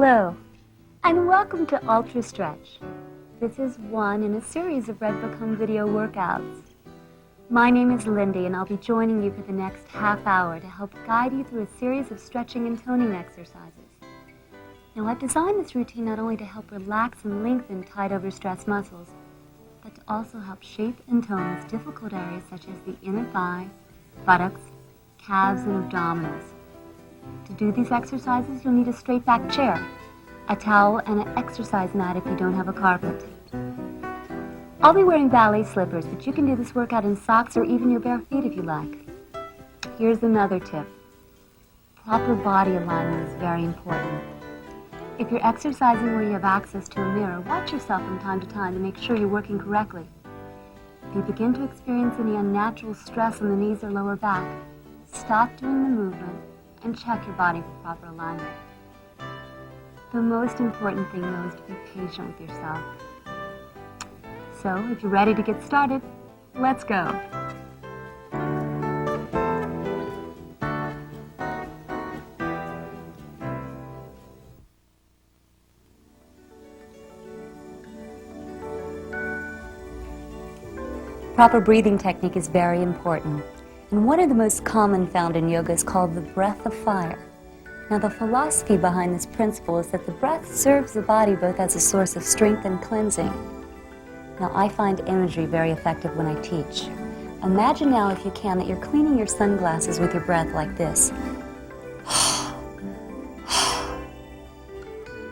Hello, and welcome to Ultra Stretch. This is one in a series of Redbook Home video workouts. My name is Lindy, and I'll be joining you for the next half hour to help guide you through a series of stretching and toning exercises. Now, I've designed this routine not only to help relax and lengthen tight overstressed muscles, but to also help shape and tone those difficult areas such as the inner thigh, buttocks, calves, and abdominals. To do these exercises, you'll need a straight back chair, a towel, and an exercise mat if you don't have a carpet. I'll be wearing ballet slippers, but you can do this workout in socks or even your bare feet if you like. Here's another tip. Proper body alignment is very important. If you're exercising where you have access to a mirror, watch yourself from time to time to make sure you're working correctly. If you begin to experience any unnatural stress on the knees or lower back, stop doing the movement and check your body for proper alignment. The most important thing, though, is to be patient with yourself. So, if you're ready to get started, let's go. Proper breathing technique is very important, and one of the most common found in yoga is called the breath of fire. Now, the philosophy behind this principle is that the breath serves the body both as a source of strength and cleansing. Now, I find imagery very effective when I teach. Imagine now, if you can, that you're cleaning your sunglasses with your breath like this.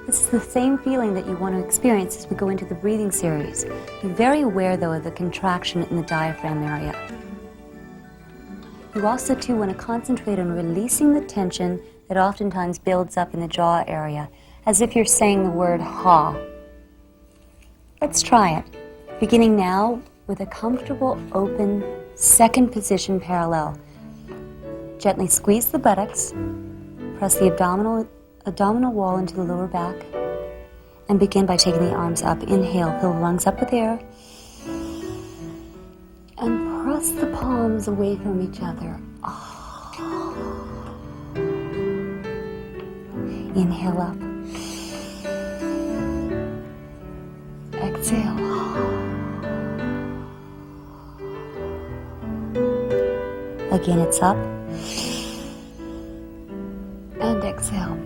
This is the same feeling that you want to experience as we go into the breathing series. Be very aware, though, of the contraction in the diaphragm area. You also, too, want to concentrate on releasing the tension that oftentimes builds up in the jaw area, as if you're saying the word ha. Let's try it. Beginning now with a comfortable, open, second position parallel. Gently squeeze the buttocks, press the abdominal wall into the lower back, and begin by taking the arms up. Inhale, fill the lungs up with air, and press the palms away from each other. Inhale up. Exhale. Again, it's up. And exhale.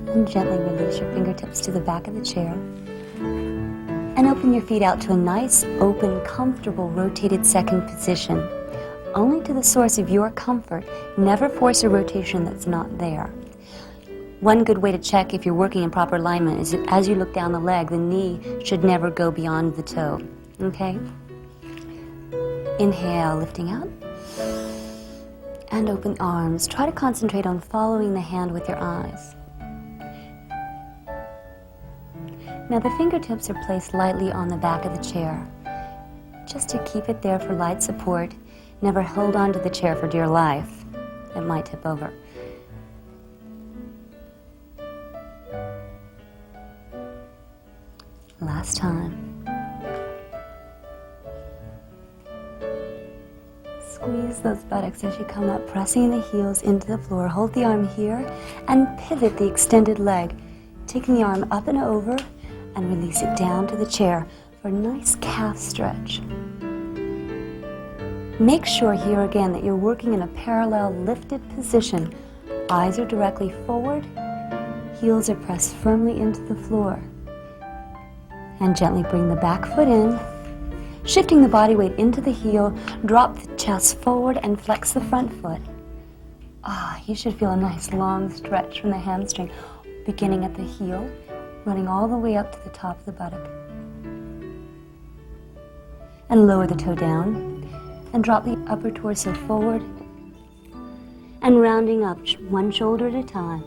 And gently release your fingertips to the back of the chair. And open your feet out to a nice, open, comfortable, rotated second position. Only to the source of your comfort. Never force a rotation that's not there. One good way to check if you're working in proper alignment is as you look down the leg, the knee should never go beyond the toe. Okay? Inhale, lifting out. And open arms. Try to concentrate on following the hand with your eyes. Now the fingertips are placed lightly on the back of the chair, just to keep it there for light support. Never hold on to the chair for dear life. It might tip over. Last time. Squeeze those buttocks as you come up, pressing the heels into the floor. Hold the arm here and pivot the extended leg, taking the arm up and over and release it down to the chair for a nice calf stretch. Make sure here again that you're working in a parallel lifted position. Eyes are directly forward, heels are pressed firmly into the floor. And gently bring the back foot in, shifting the body weight into the heel, drop the chest forward and flex the front foot. You should feel a nice long stretch from the hamstring, beginning at the heel, running all the way up to the top of the buttock. And lower the toe down. And drop the upper torso forward and rounding up one shoulder at a time.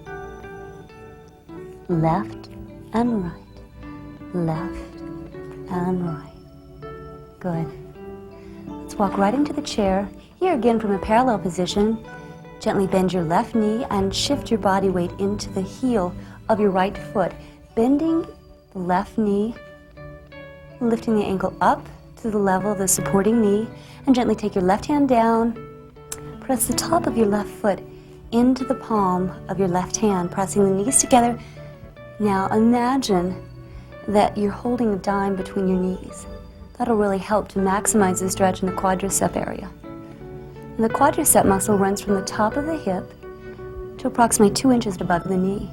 Left and right, left and right. Good. Let's walk right into the chair. Here again from a parallel position, gently bend your left knee and shift your body weight into the heel of your right foot, bending the left knee, lifting the ankle up to the level of the supporting knee, and gently take your left hand down, press the top of your left foot into the palm of your left hand, pressing the knees together. Now imagine that you're holding a dime between your knees. That'll really help to maximize the stretch in the quadricep area. And the quadricep muscle runs from the top of the hip to approximately 2 inches above the knee.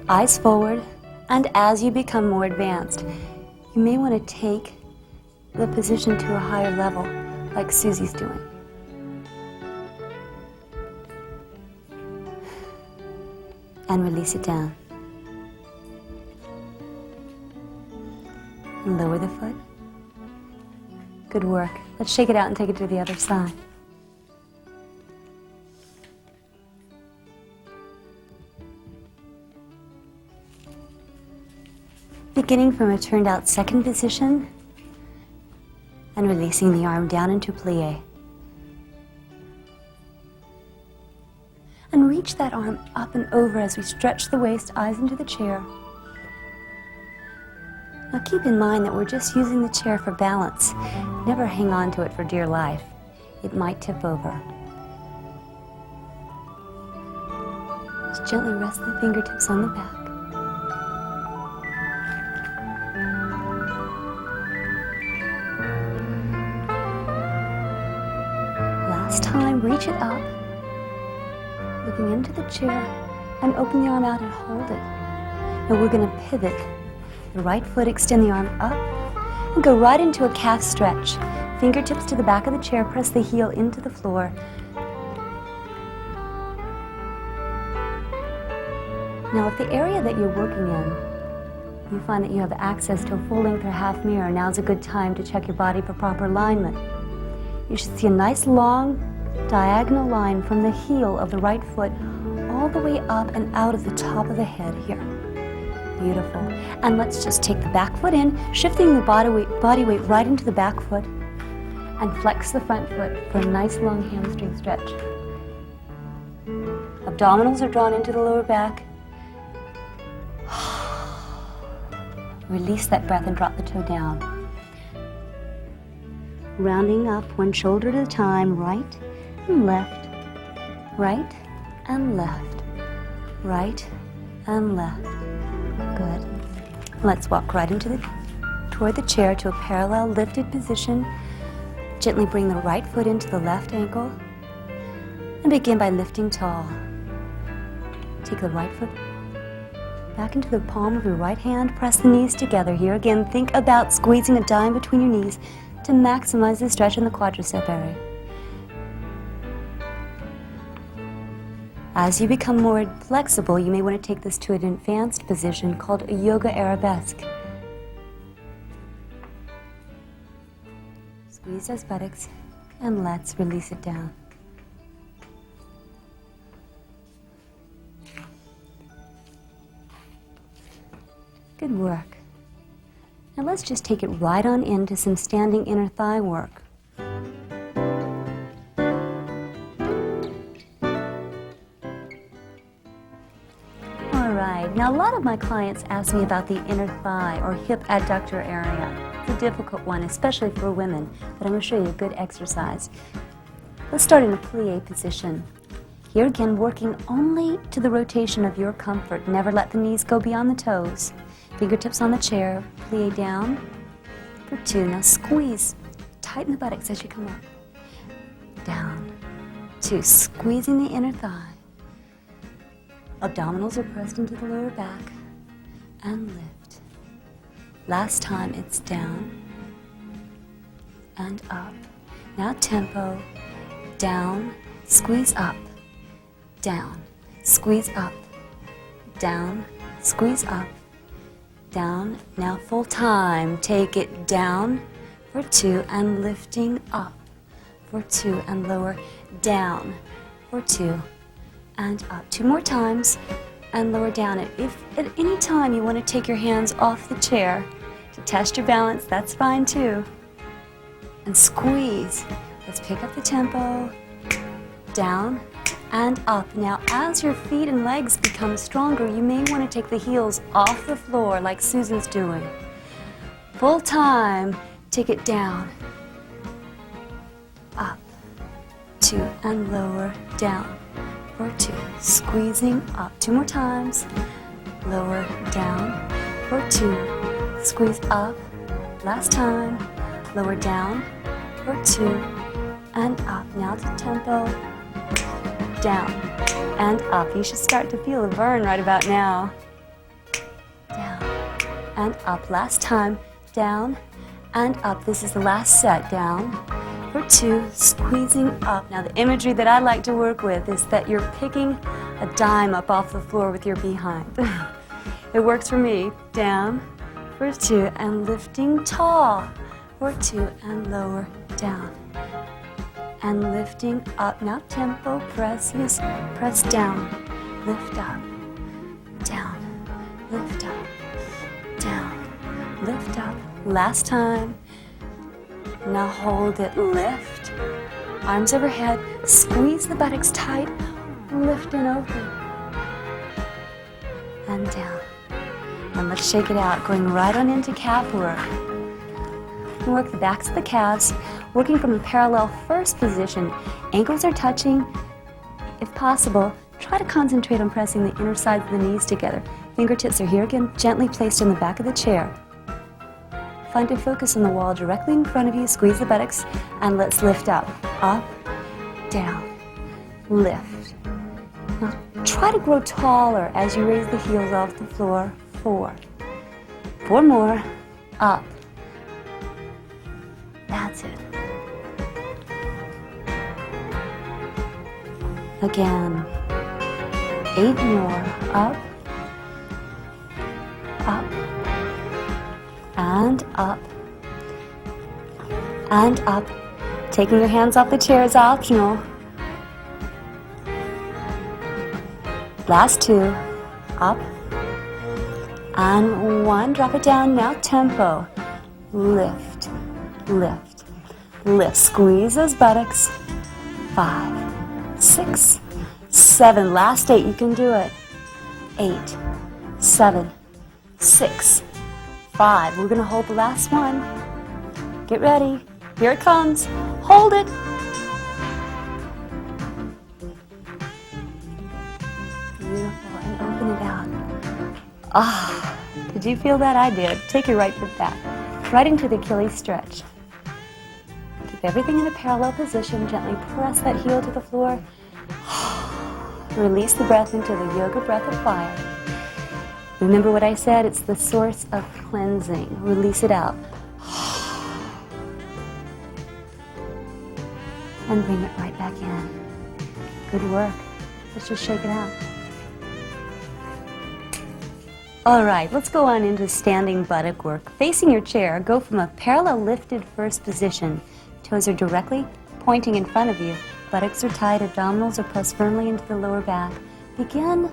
Eyes forward, and as you become more advanced, you may want to take the position to a higher level, like Susie's doing. And release it down. And lower the foot. Good work. Let's shake it out and take it to the other side. Beginning from a turned out second position and releasing the arm down into plie. And reach that arm up and over as we stretch the waist, eyes into the chair. Now keep in mind that we're just using the chair for balance. Never hang on to it for dear life. It might tip over. Just gently rest the fingertips on the back. Last time, reach it up, looking into the chair, and open the arm out and hold it. Now we're going to pivot. The right foot, extend the arm up, and go right into a calf stretch. Fingertips to the back of the chair, press the heel into the floor. Now if the area that you're working in, you find that you have access to a full length or half mirror, now's a good time to check your body for proper alignment. You should see a nice long diagonal line from the heel of the right foot all the way up and out of the top of the head here. Beautiful. And let's just take the back foot in, shifting the body weight right into the back foot, and flex the front foot for a nice long hamstring stretch. Abdominals are drawn into the lower back. Release that breath and drop the toe down. Rounding up one shoulder at a time, right and left, right and left, right and left. Good. Let's walk right toward the chair to a parallel lifted position. Gently bring the right foot into the left ankle and begin by lifting tall. Take the right foot back into the palm of your right hand. Press the knees together. Here again, think about squeezing a dime between your knees to maximize the stretch in the quadricep area. As you become more flexible, you may want to take this to an advanced position called a yoga arabesque. Squeeze those buttocks and let's release it down. Good work. Now let's just take it right on into some standing inner thigh work. Now, a lot of my clients ask me about the inner thigh or hip adductor area. It's a difficult one, especially for women, but I'm going to show you a good exercise. Let's start in a plie position. Here again, working only to the rotation of your comfort. Never let the knees go beyond the toes. Fingertips on the chair, plie down for 2. Now squeeze, tighten the buttocks as you come up. Down, 2, squeezing the inner thigh. Abdominals are pressed into the lower back and lift. Last time it's down and up. Now tempo, down, squeeze up, down, squeeze up, down, squeeze up, down. Now full time, take it down for 2 and lifting up for 2 and lower, down for 2 and up. 2 more times and lower down. If at any time you want to take your hands off the chair to test your balance, that's fine too. And squeeze. Let's pick up the tempo. Down and up. Now as your feet and legs become stronger, you may want to take the heels off the floor like Susan's doing. Full time, take it down, up, 2, and lower, down, for 2, squeezing up, 2 more times, lower, down, for 2, squeeze up, last time, lower, down, for 2, and up, now to tempo, down, and up. You should start to feel a burn right about now. Down, and up, last time, down, and up. This is the last set, down, for 2, squeezing up. Now the imagery that I like to work with is that you're picking a dime up off the floor with your behind. It works for me. Down, for 2, and lifting tall, for 2, and lower, down, and lifting up. Now tempo, press, yes, press down, lift up, down, lift up, down, lift up. Last time. Now hold it, lift, arms overhead, squeeze the buttocks tight, lift and open, and down. And let's shake it out, going right on into calf work. Work the backs of the calves, working from a parallel first position. Ankles are touching. If possible, try to concentrate on pressing the inner sides of the knees together. Fingertips are here again, gently placed on the back of the chair. Find a focus on the wall directly in front of you. Squeeze the buttocks, and let's lift up, down, lift. Now try to grow taller as you raise the heels off the floor. 4. 4 more, up. That's it. Again. 8 more, up, and up, and up. Taking your hands off the chair is optional. Last 2, up, and 1, drop it down. Now tempo, lift, lift, lift. Squeeze those buttocks. 5, 6, 7, last 8, you can do it. 8, 7, 6, 5. We're going to hold the last one. Get ready. Here it comes. Hold it. Beautiful. And open it out. Ah, did you feel that? I did. Take your right foot back. Right into the Achilles stretch. Keep everything in a parallel position. Gently press that heel to the floor. Release the breath into the yoga breath of fire. Remember what I said, it's the source of cleansing. Release it out. And bring it right back in. Good work. Let's just shake it out. All right, let's go on into standing buttock work. Facing your chair, go from a parallel lifted first position. Toes are directly pointing in front of you. Buttocks are tight, abdominals are pressed firmly into the lower back. Begin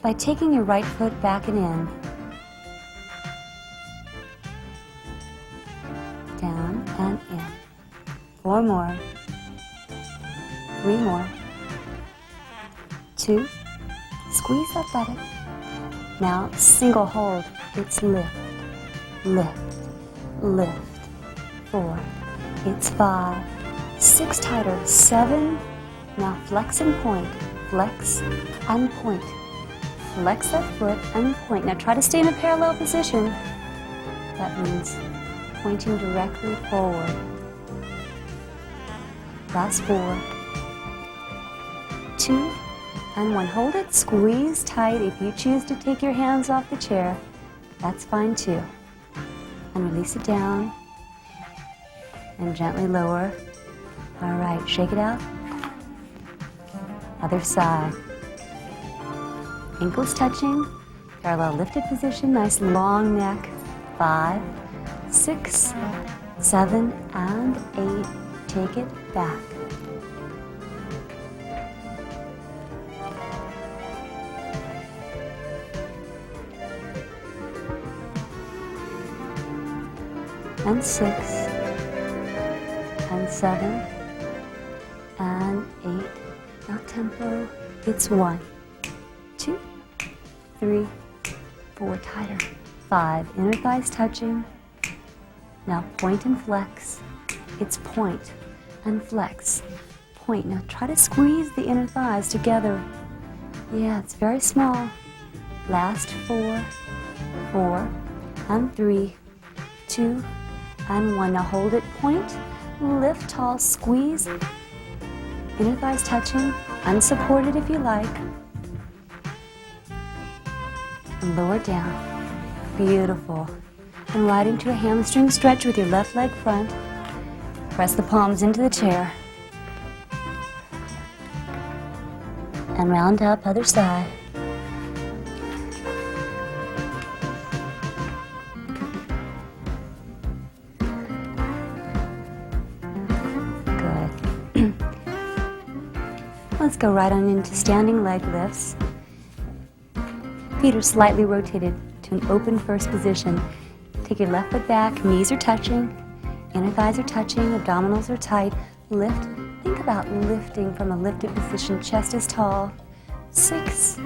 by taking your right foot back and in. Down and in. 4 more. 3 more. 2. Squeeze that buttock. Now single hold. It's lift, lift, lift. 4. It's 5. 6 tighter. 7. Now flex and point. Flex and point. Flex that foot and point. Now try to stay in a parallel position. That means pointing directly forward. Last 4. 2 and 1. Hold it. Squeeze tight. If you choose to take your hands off the chair, that's fine too. And release it down. And gently lower. All right, shake it out. Other side. Ankles touching, parallel lifted position, nice long neck. 5, 6, 7, and 8. Take it back. And 6, and 7, and 8. Now tempo, it's 1, 2, 3, 4, tighter. 5, inner thighs touching. Now point and flex. It's point and flex. point. Now try to squeeze the inner thighs together. Yeah, it's very small. Last 4, 4, and 3, 2, and 1. Now hold it, point, lift tall, squeeze, inner thighs touching, unsupported if you like, and lower down. Beautiful. And right into a hamstring stretch with your left leg front. Press the palms into the chair. And round up, other side. Good. Let's go right on into standing leg lifts. Feet are slightly rotated to an open first position. Take your left foot back, knees are touching, inner thighs are touching, abdominals are tight. Lift. Think about lifting from a lifted position. Chest is tall. 6,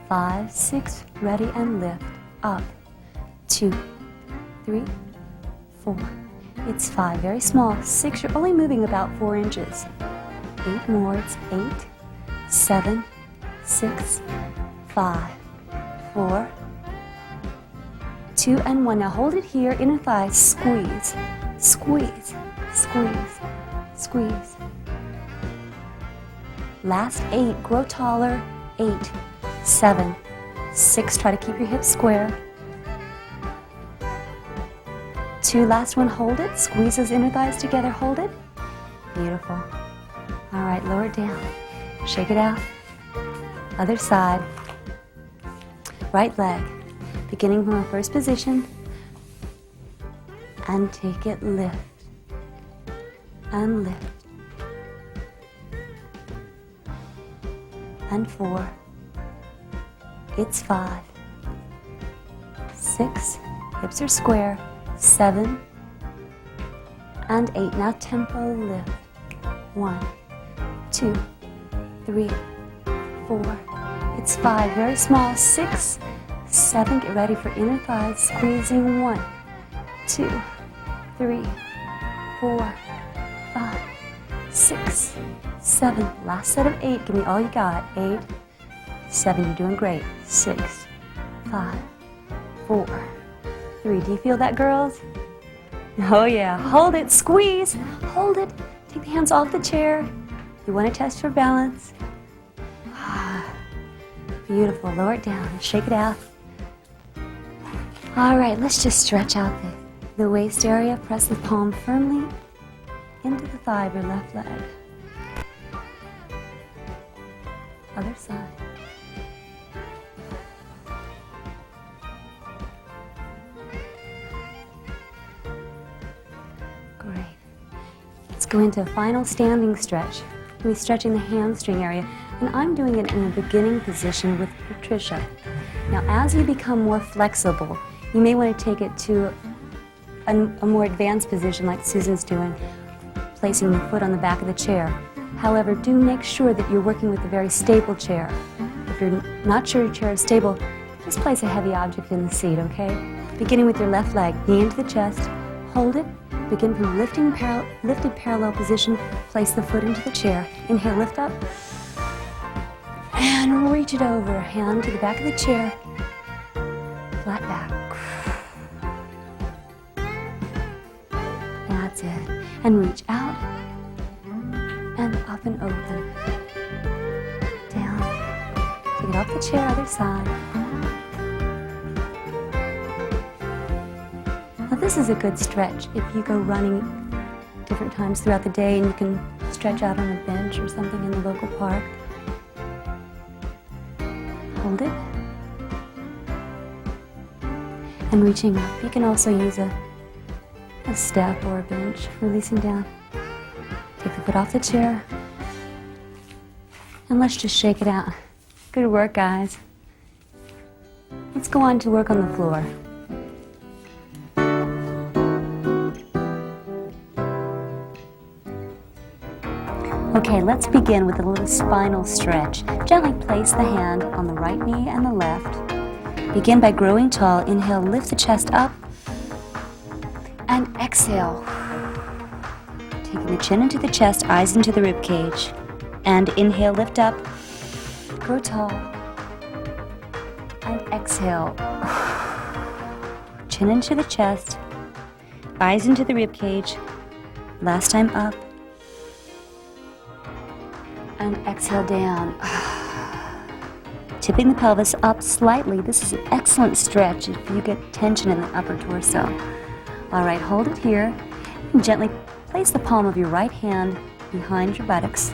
5, 6. Ready and lift. Up. 2, 3, 4. It's 5. Very small. 6. You're only moving about 4 inches. 8 more. It's 8, 7, 6, 5, 4, 2, and 1. Now hold it here. Inner thigh. Squeeze. Squeeze. Squeeze. Squeeze. Last 8. Grow taller. 8, 7, 6. Try to keep your hips square. 2. Last one. Hold it. Squeeze those inner thighs together. Hold it. Beautiful. All right. Lower it down. Shake it out. Other side. Right leg. Beginning from a first position. And take it. Lift. And lift. And 4. It's 5. 6. Hips are square. 7. And 8. Now tempo lift. 1, 2, 3, 4. It's 5. Very small. 6, 7. Get ready for inner thighs. Squeezing. 1, 2, 3, 4, 5, 6, 7. Last set of 8. Give me all you got. 8, 7. You're doing great. 6, 5, 4, 3. Do you feel that, girls? Oh yeah. Hold it. Squeeze. Hold it. Take the hands off the chair. You want to test your balance. Beautiful. Lower it down and shake it out. All right. Let's just stretch out the waist area. Press the palm firmly into the thigh of your left leg. Other side. Great. Let's go into a final standing stretch. We'll be stretching the hamstring area, and I'm doing it in a beginning position with Patricia. Now, as you become more flexible, you may want to take it to a more advanced position like Susan's doing, placing the foot on the back of the chair. However, do make sure that you're working with a very stable chair. If you're not sure your chair is stable, just place a heavy object in the seat, okay? Beginning with your left leg, knee into the chest, hold it, begin from lifted parallel position, place the foot into the chair. Inhale, lift up, and reach it over. Hand to the back of the chair, flat back. That's it. And reach out, and up and open. Down. Take it off the chair, other side. Now this is a good stretch if you go running different times throughout the day and you can stretch out on a bench or something in the local park. Hold it. And reaching up. You can also use a step or a bench, releasing down. Take the foot off the chair. And let's just shake it out. Good work, guys. Let's go on to work on the floor. Okay, let's begin with a little spinal stretch. Gently place the hand on the right knee and the left. Begin by growing tall. Inhale, lift the chest up. And exhale. Taking the chin into the chest, eyes into the rib cage. And inhale, lift up, grow tall. And exhale. Chin into the chest, eyes into the rib cage. Last time up. And exhale down. Tipping the pelvis up slightly. This is an excellent stretch if you get tension in the upper torso. All right, hold it here. And gently place the palm of your right hand behind your buttocks.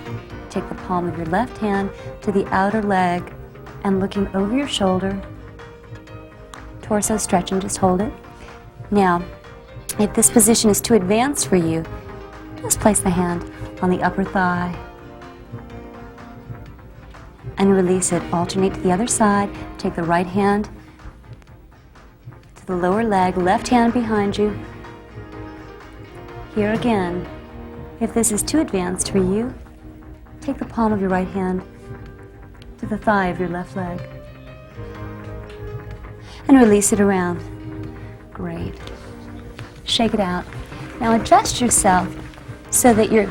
Take the palm of your left hand to the outer leg and looking over your shoulder. Torso stretching, just hold it. Now, if this position is too advanced for you, just place the hand on the upper thigh and release it. Alternate to the other side. Take the right hand to the lower leg, left hand behind you. Here again, if this is too advanced for you, take the palm of your right hand to the thigh of your left leg and release it around. Great. Shake it out. Now adjust yourself so that you're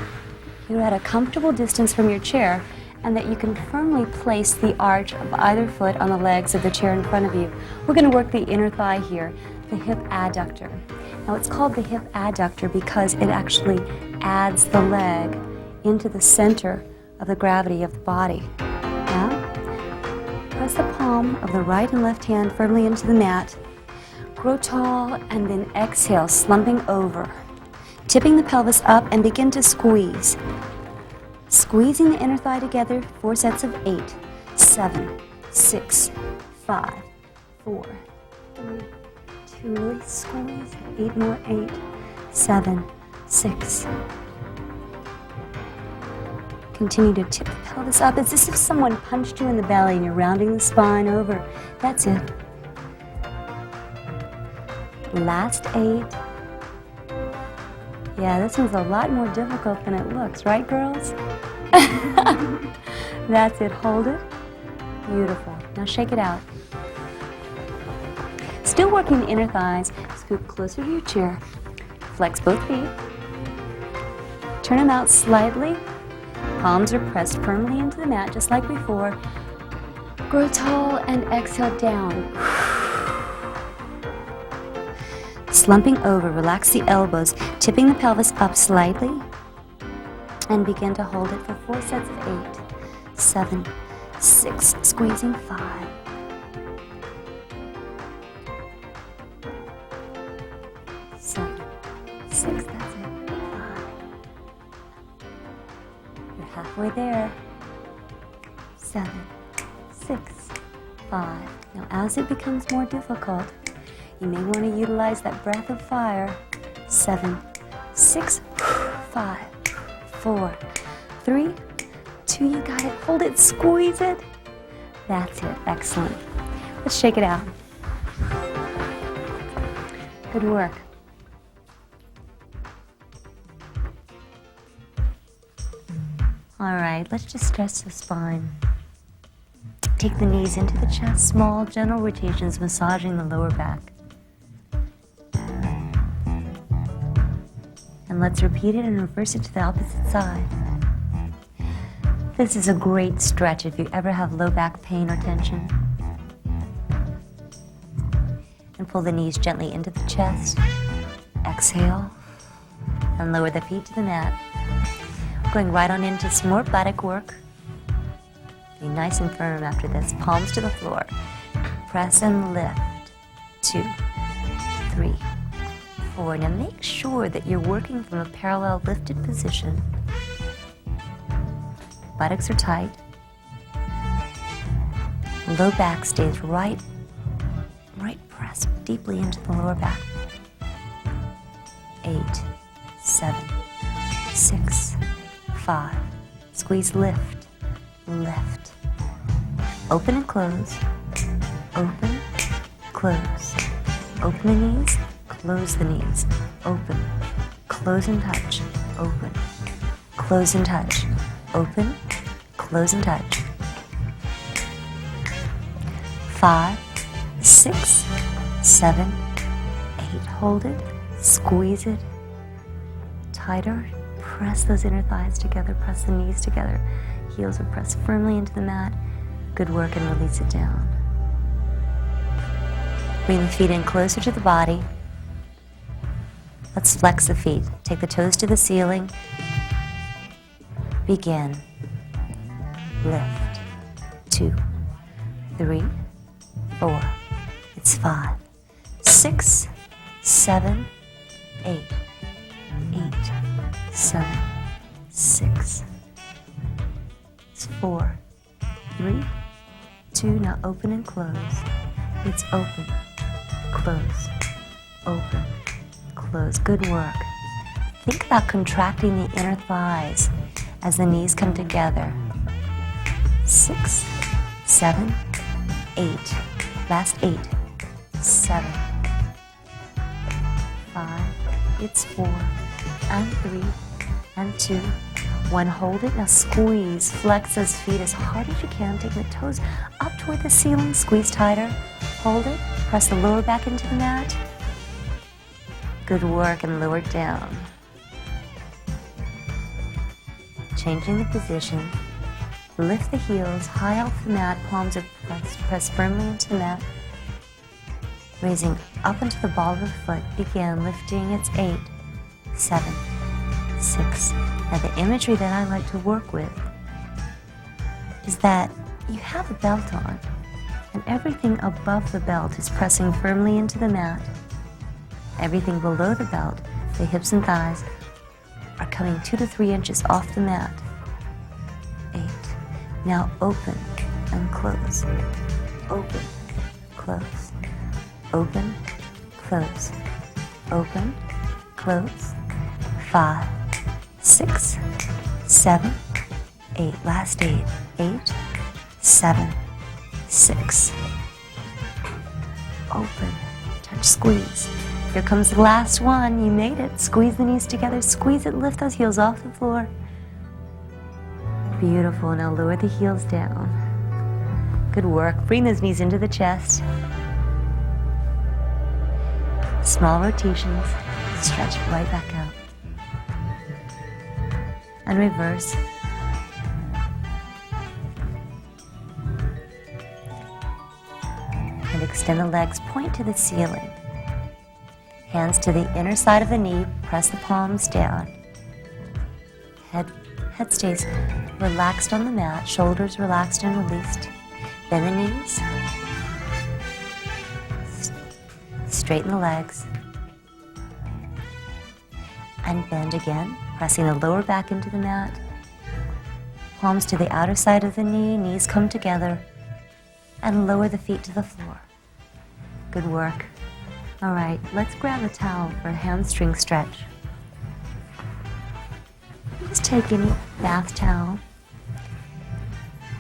at a comfortable distance from your chair and that you can firmly place the arch of either foot on the legs of the chair in front of you. We're going to work the inner thigh here, the hip adductor. Now it's called the hip adductor because it actually adds the leg into the center of the gravity of the body. Now, press the palm of the right and left hand firmly into the mat. Grow tall and then exhale, slumping over. Tipping the pelvis up and begin to squeeze. Squeezing the inner thigh together, 4 sets of 8, 7, 6, 5, 4, 3, 2, really squeeze, 8 more, 8, 7, 6. Continue to tip the pelvis up. It's as if someone punched you in the belly and you're rounding the spine over. That's it. Last 8. Yeah, this one's a lot more difficult than it looks, right, girls? That's it. Hold it. Beautiful. Now shake it out. Still working the inner thighs. Scoot closer to your chair. Flex both feet. Turn them out slightly. Palms are pressed firmly into the mat, just like before. Grow tall and exhale down. Slumping over, relax the elbows, tipping the pelvis up slightly, and begin to hold it for 4 sets of 8, 7, 6, squeezing 5, 7, 6, that's it, 5. You're halfway there. 7, 6, 5. Now as it becomes more difficult, you may want to utilize that breath of fire. 7, 6, 5, 4, 3, 2, you got it. Hold it, squeeze it. That's it, excellent. Let's shake it out. Good work. All right, let's just stretch the spine. Take the knees into the chest, small, gentle rotations, massaging the lower back. And let's repeat it and reverse it to the opposite side. This is a great stretch if you ever have low back pain or tension. And pull the knees gently into the chest. Exhale. And lower the feet to the mat. Going right on into some more buttock work. Be nice and firm after this. Palms to the floor. Press and lift. 2, 3, 4. Now make sure that you're working from a parallel lifted position. Buttocks are tight. Low back stays right pressed deeply into the lower back. 8, 7, 6, 5. Squeeze, lift, lift. Open and close. Open, close. Open the knees, close the knees. Open, close and touch. Open, close and touch. Open, close and touch. 5, 6, 7, 8. Hold it, squeeze it. Tighter, press those inner thighs together, press the knees together. Heels are pressed firmly into the mat. Good work, and release it down. Bring the feet in closer to the body. Let's flex the feet. Take the toes to the ceiling. Begin. Lift. 2, 3, 4. It's 5, 6, 7, 8. 8, 7, 6. It's 4, 3, 2. Now open and close. It's open, close, open, close. Good work. Think about contracting the inner thighs as the knees come together. 6, 7, 8. Last 8, 7, 5. It's 4, and 3, and 2, 1. Hold it. Now squeeze. Flex those feet as hard as you can. Take the toes up toward the ceiling. Squeeze tighter. Hold it. Press the lower back into the mat. Good work, and lower it down. Changing the position. Lift the heels high off the mat. Palms are pressed firmly into the mat. Raising up into the ball of the foot. Begin lifting. It's 8, 7, 6. Now the imagery that I like to work with is that you have a belt on, and everything above the belt is pressing firmly into the mat. Everything below the belt, the hips and thighs, are coming 2 to 3 inches off the mat. 8. Now open and close. Open, close. Open, close. Open, close. 5, 6, 7, 8. Last 8. 8, 7, 6. Open. Touch, squeeze. Here comes the last one. You made it. Squeeze the knees together. Squeeze it. Lift those heels off the floor. Beautiful. Now lower the heels down. Good work. Bring those knees into the chest. Small rotations. Stretch it right back out. And reverse. And extend the legs. Point to the ceiling. Hands to the inner side of the knee. Press the palms down. Head stays relaxed on the mat. Shoulders relaxed and released. Bend the knees. Straighten the legs. And bend again. Pressing the lower back into the mat. Palms to the outer side of the knee. Knees come together. And lower the feet to the floor. Good work. All right, let's grab a towel for a hamstring stretch. Just take any bath towel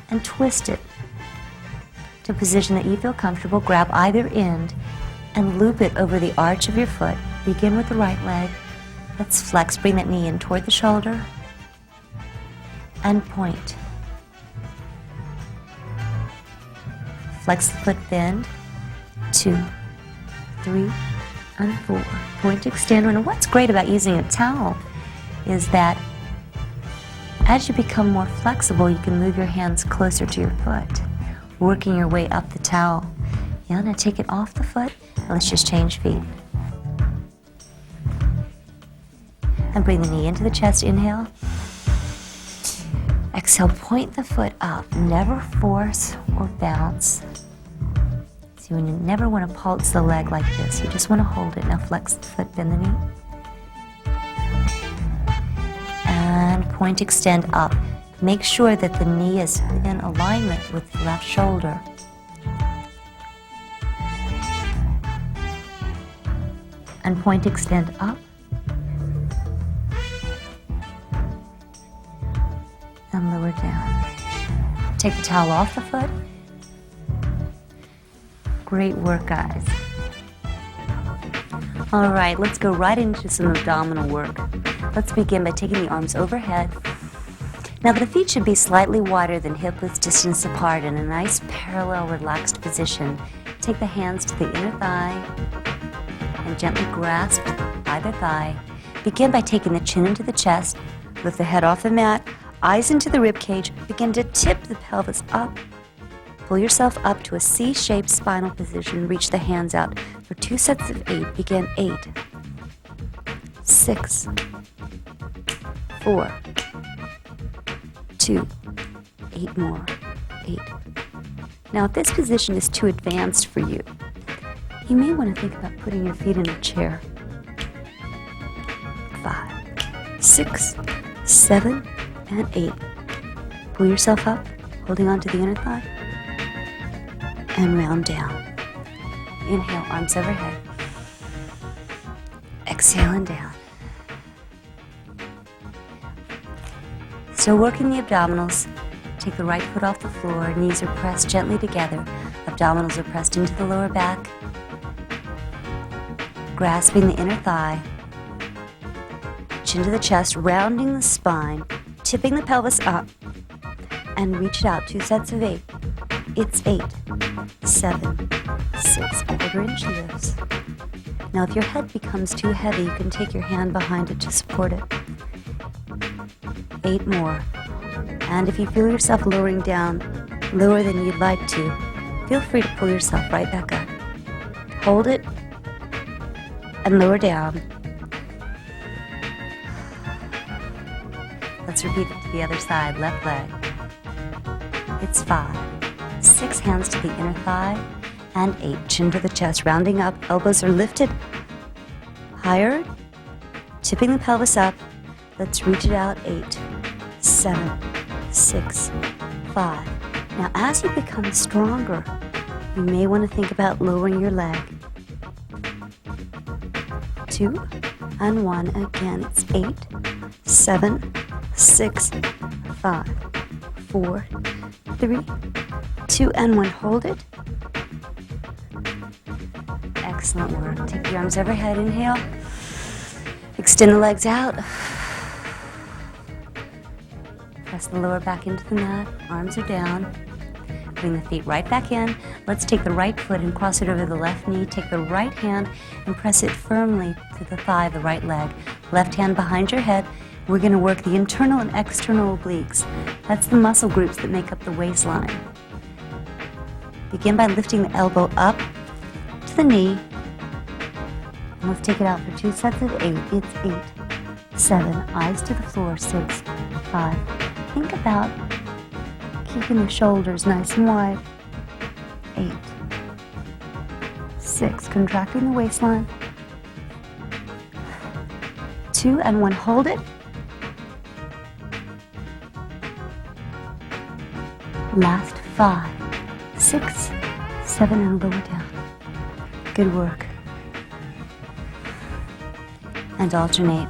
and twist it to a position that you feel comfortable. Grab either end and loop it over the arch of your foot. Begin with the right leg. Let's flex. Bring that knee in toward the shoulder and point. Flex the foot, bend. 2, 3, and 4. Point, extend. And what's great about using a towel is that as you become more flexible, you can move your hands closer to your foot, working your way up the towel. Yeah, now take it off the foot, and let's just change feet. And bring the knee into the chest. Inhale. Exhale, point the foot up. Never force or bounce. So you never want to pulse the leg like this. You just want to hold it. Now flex the foot, bend the knee. And point, extend up. Make sure that the knee is in alignment with the left shoulder. And point, extend up. And lower down. Take the towel off the foot. Great work, guys. All right, let's go right into some abdominal work. Let's begin by taking the arms overhead. Now the feet should be slightly wider than hip-width distance apart in a nice parallel, relaxed position. Take the hands to the inner thigh and gently grasp either thigh. Begin by taking the chin into the chest, Lift the head off the mat, eyes into the rib cage. Begin to tip the pelvis up. Pull yourself up to a C-shaped spinal position. Reach the hands out. For 2 sets of 8, begin 8, 6, 4, 2, 8 more, 8. Now, if this position is too advanced for you, you may want to think about putting your feet in a chair. 5, 6, 7, and 8. Pull yourself up, holding on to the inner thigh, and round down. Inhale, arms overhead. Exhale and down. So working the abdominals, take the right foot off the floor, knees are pressed gently together, abdominals are pressed into the lower back, grasping the inner thigh, chin to the chest, rounding the spine, tipping the pelvis up, and reach it out, 2 sets of 8. It's 8, 7, 6, quarter-inch lifts. Now if your head becomes too heavy, you can take your hand behind it to support it. 8 more. And if you feel yourself lowering down, lower than you'd like to, feel free to pull yourself right back up. Hold it and lower down. Let's repeat it to the other side, left leg. It's 5, 6 hands to the inner thigh, and 8, chin to the chest, rounding up, elbows are lifted higher, tipping the pelvis up. Let's reach it out, 8, 7, 6, 5. Now as you become stronger, you may want to think about lowering your leg. 2 and 1, again, it's 8, 7, 6, 5, 4, 3, 2 and 1, hold it. Excellent work. Take the arms overhead, inhale. Extend the legs out. Press the lower back into the mat, arms are down. Bring the feet right back in. Let's take the right foot and cross it over the left knee. Take the right hand and press it firmly to the thigh of the right leg. Left hand behind your head. We're going to work the internal and external obliques. That's the muscle groups that make up the waistline. Begin by lifting the elbow up to the knee. And let's take it out for 2 sets of 8. It's 8, 7, eyes to the floor, 6, 5. Think about keeping the shoulders nice and wide. 8, 6, contracting the waistline. 2 and 1, hold it. Last 5, 6, 7, and lower down. Good work. And alternate.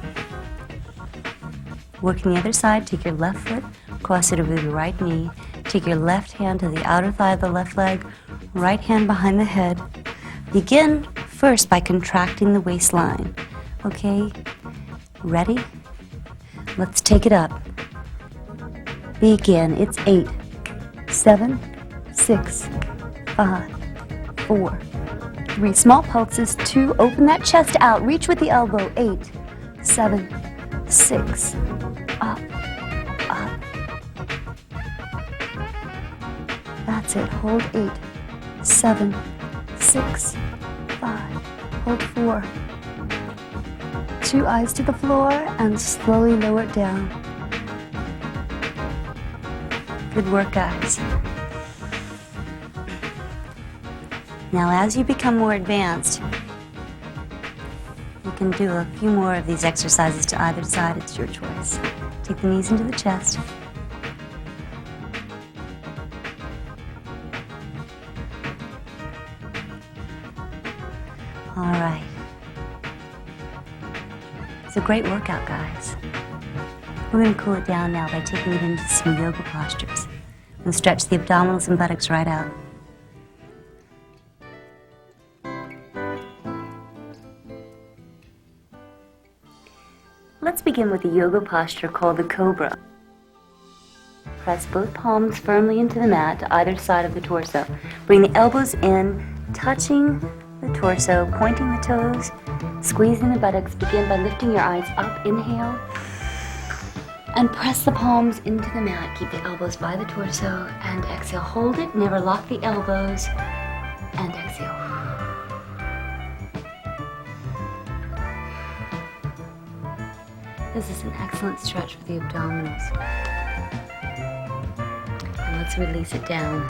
Working the other side, take your left foot, cross it over the right knee. Take your left hand to the outer thigh of the left leg, right hand behind the head. Begin first by contracting the waistline. Okay? Ready? Let's take it up. Begin. It's 8, 7, 6, 5, 4, 3. Small pulses. 2. Open that chest out. Reach with the elbow. 8, 7, 6. Up, up. That's it. Hold 8, 7, 6, 5. Hold 4. 2, eyes to the floor, and slowly lower it down. Good work, guys. Now, as you become more advanced, you can do a few more of these exercises to either side. It's your choice. Take the knees into the chest. All right. It's a great workout, guys. We're going to cool it down now by taking it into some yoga postures. And stretch the abdominals and buttocks right out. Let's begin with a yoga posture called the Cobra. Press both palms firmly into the mat to either side of the torso. Bring the elbows in, touching the torso, pointing the toes, squeezing the buttocks. Begin by lifting your eyes up. Inhale. And press the palms into the mat. Keep the elbows by the torso and exhale. Hold it, never lock the elbows. And exhale. This is an excellent stretch for the abdominals. And let's release it down.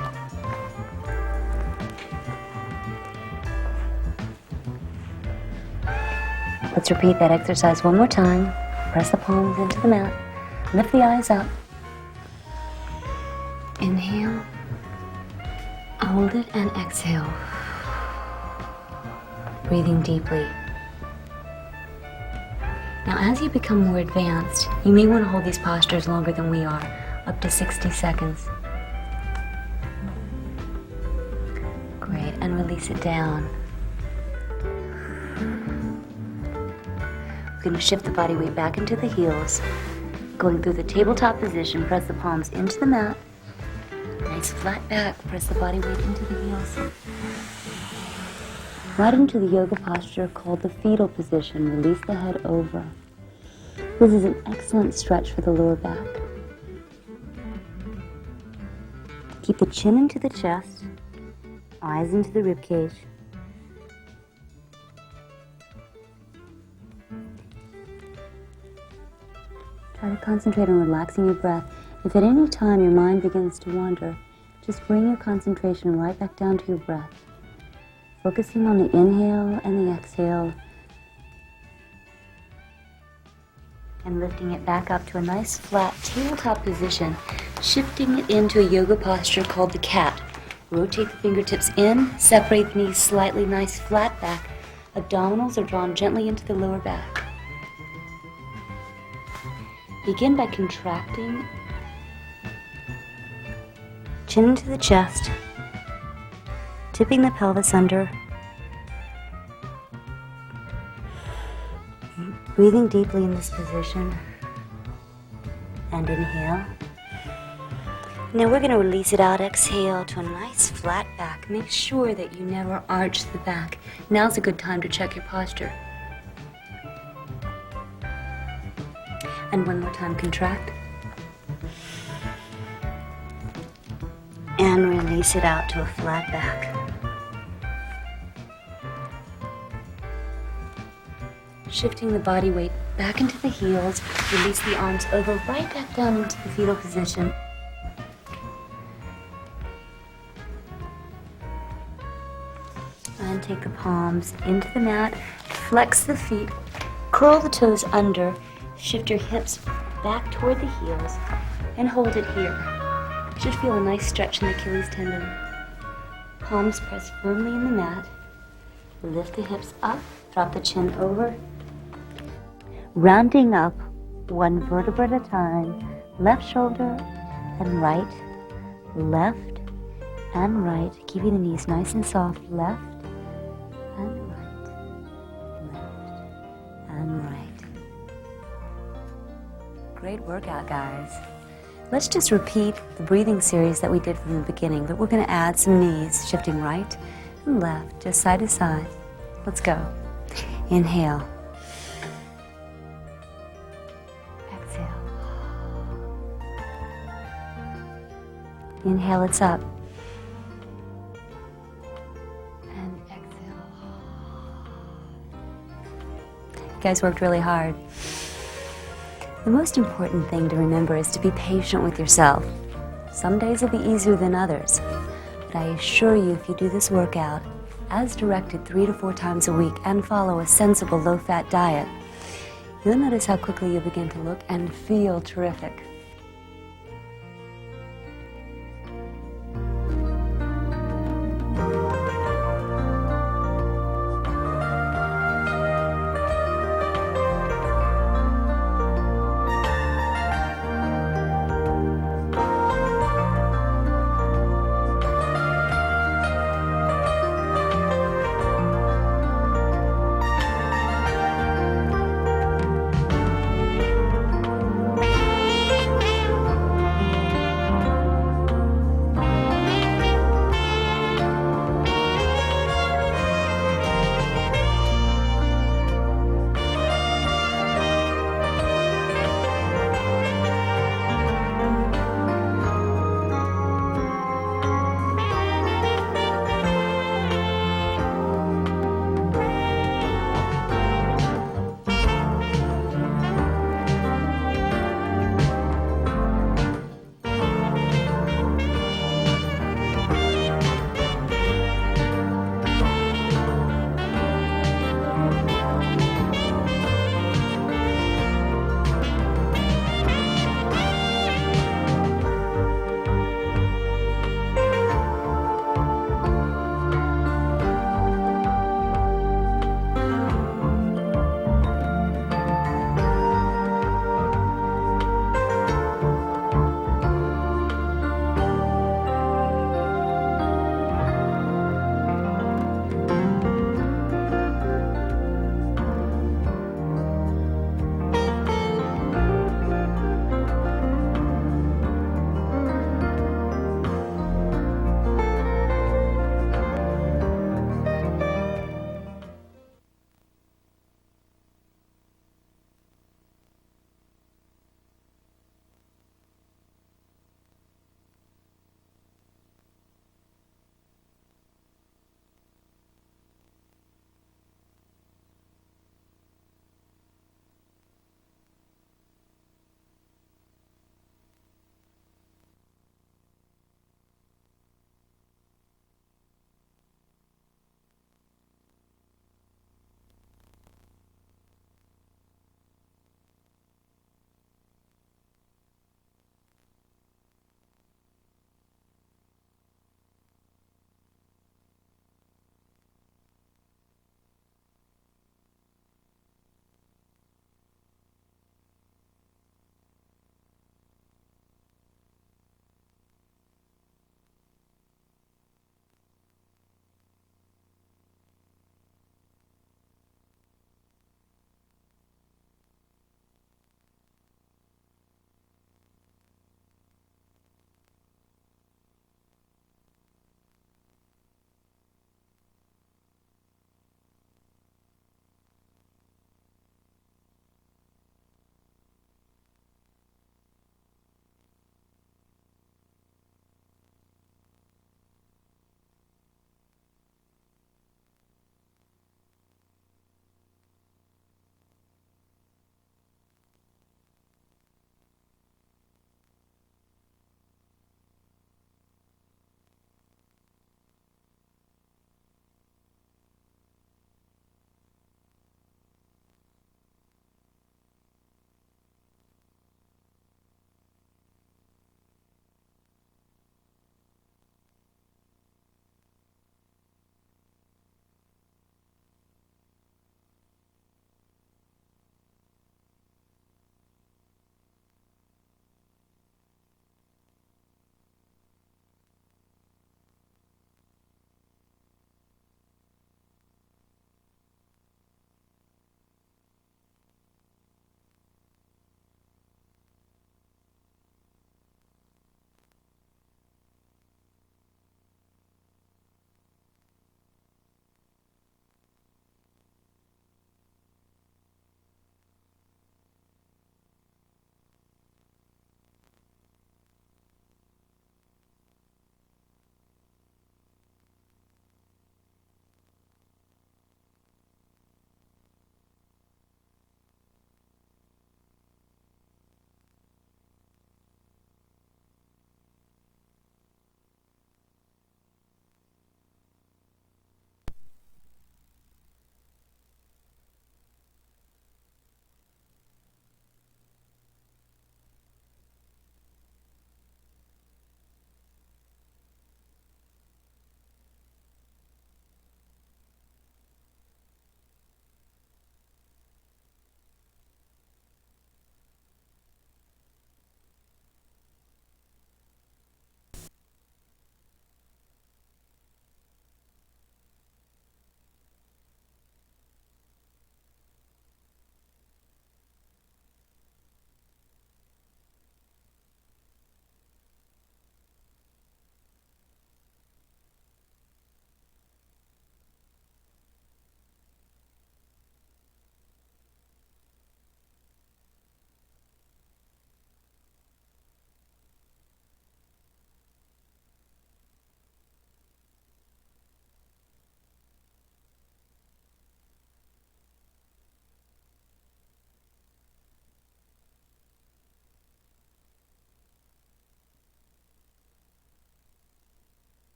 Let's repeat that exercise one more time. Press the palms into the mat. Lift the eyes up. Inhale. Hold it and exhale. Breathing deeply. Now, as you become more advanced, you may want to hold these postures longer than we are, up to 60 seconds. Great, and release it down. We're going to shift the body weight back into the heels. Going through the tabletop position, press the palms into the mat. Nice flat back, press the body weight into the heels. Right into the yoga posture called the fetal position. Release the head over. This is an excellent stretch for the lower back. Keep the chin into the chest, eyes into the rib cage. Try to concentrate on relaxing your breath. If at any time your mind begins to wander, just bring your concentration right back down to your breath. Focusing on the inhale and the exhale, and lifting it back up to a nice flat tabletop position, shifting it into a yoga posture called the cat. Rotate the fingertips in, separate the knees slightly, nice flat back. Abdominals are drawn gently into the lower back. Begin by contracting, chin into the chest, tipping the pelvis under, breathing deeply in this position, and inhale. Now we're going to release it out, exhale to a nice flat back. Make sure that you never arch the back. Now's a good time to check your posture. And one more time, contract. And release it out to a flat back. Shifting the body weight back into the heels, release the arms over, right back down into the fetal position. And take the palms into the mat, flex the feet, curl the toes under, shift your hips back toward the heels, and hold it here. You should feel a nice stretch in the Achilles tendon. Palms press firmly in the mat. Lift the hips up, drop the chin over. Rounding up one vertebra at a time, left shoulder and right, left and right, keeping the knees nice and soft, left and right, left and right. Great workout, guys. Let's just repeat the breathing series that we did from the beginning, but we're going to add some knees, shifting right and left, just side to side. Let's go. Inhale. Exhale. Inhale, it's up. And exhale. You guys worked really hard. The most important thing to remember is to be patient with yourself. Some days will be easier than others, but I assure you if you do this workout as directed 3 to 4 times a week and follow a sensible low-fat diet, you'll notice how quickly you'll begin to look and feel terrific.